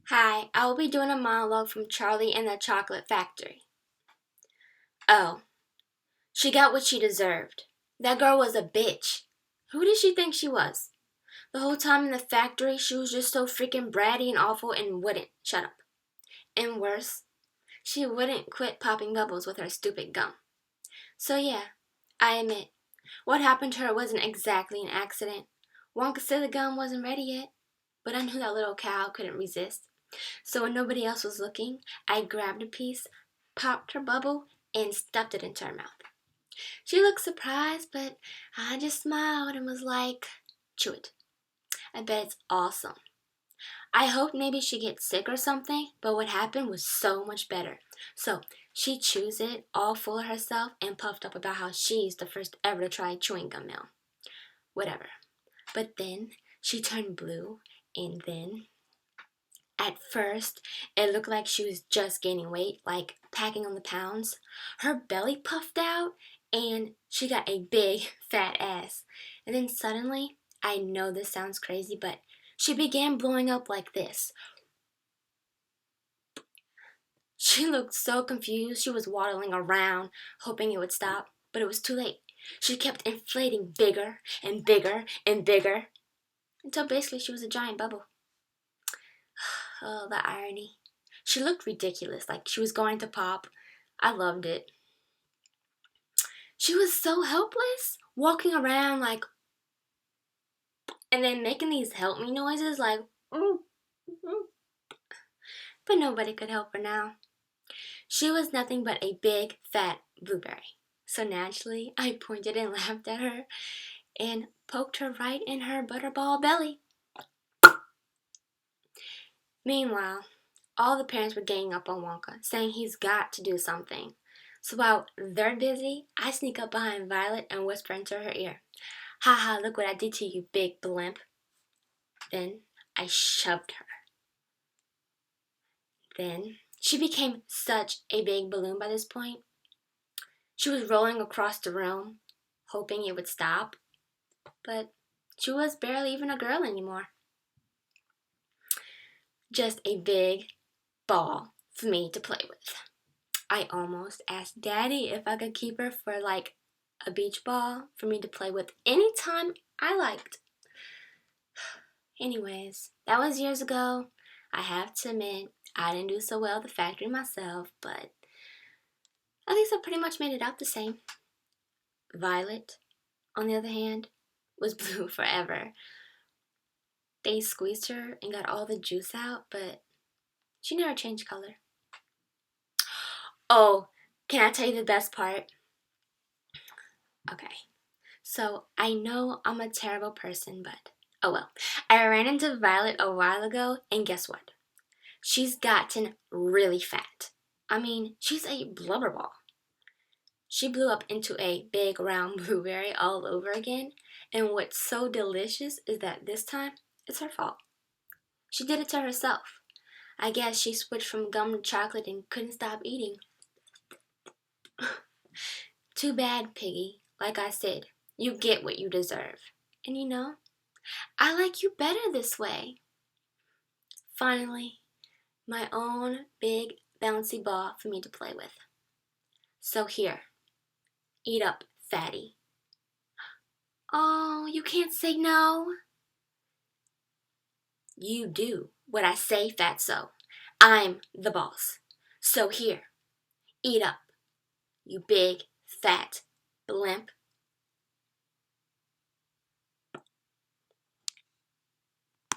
Hi, I will be doing a monologue from Charlie and the Chocolate Factory. Oh, she got what she deserved. That girl was a bitch. Who did she think she was? The whole time in the factory, she was just so freaking bratty and awful and wouldn't shut up. And worse, she wouldn't quit popping bubbles with her stupid gum. So yeah, I admit, what happened to her wasn't exactly an accident. One could say the gum wasn't ready yet, but I knew that little cow couldn't resist. So when nobody else was looking, I grabbed a piece, popped her bubble, and stuffed it into her mouth. She looked surprised, but I just smiled and was like, chew it. I bet it's awesome. I hoped maybe she'd get sick or something, but what happened was so much better. So she chews it, all full of herself, and puffed up about how she's the first ever to try chewing gum now. Whatever. But then she turned blue, and then at first, it looked like she was just gaining weight, like packing on the pounds. Her belly puffed out, and she got a big, fat ass. And then suddenly, I know this sounds crazy, but she began blowing up like this. She looked so confused, she was waddling around, hoping it would stop, but it was too late. She kept inflating bigger and bigger and bigger, until basically she was a giant bubble. Oh, the irony. She looked ridiculous, like she was going to pop. I loved it. She was so helpless, walking around like, and then making these help me noises like, mm, mm. But nobody could help her now. She was nothing but a big, fat blueberry. So naturally, I pointed and laughed at her and poked her right in her butterball belly. Meanwhile, all the parents were ganging up on Wonka, saying he's got to do something. So while they're busy, I sneak up behind Violet and whisper into her ear, "Ha ha, look what I did to you, big blimp." Then I shoved her. Then she became such a big balloon by this point. She was rolling across the room, hoping it would stop, but she was barely even a girl anymore. Just a big ball for me to play with. I almost asked Daddy if I could keep her for like a beach ball for me to play with anytime I liked. Anyways, that was years ago. I have to admit, I didn't do so well at the factory myself, but at least I pretty much made it out the same. Violet, on the other hand, was blue forever. They squeezed her and got all the juice out, but she never changed color. Oh, can I tell you the best part? Okay. So I know I'm a terrible person, but oh well. I ran into Violet a while ago, and guess what? She's gotten really fat. I mean, she's a blubberball. She blew up into a big round blueberry all over again, and what's so delicious is that this time it's her fault. She did it to herself. I guess she switched from gum to chocolate and couldn't stop eating. Too bad, Piggy. Like I said, you get what you deserve. And you know, I like you better this way. Finally, my own big bouncy ball for me to play with. So here, eat up, fatty. Oh, you can't say no. You do what I say, fatso. I'm the boss. So here, eat up, you big, fat blimp.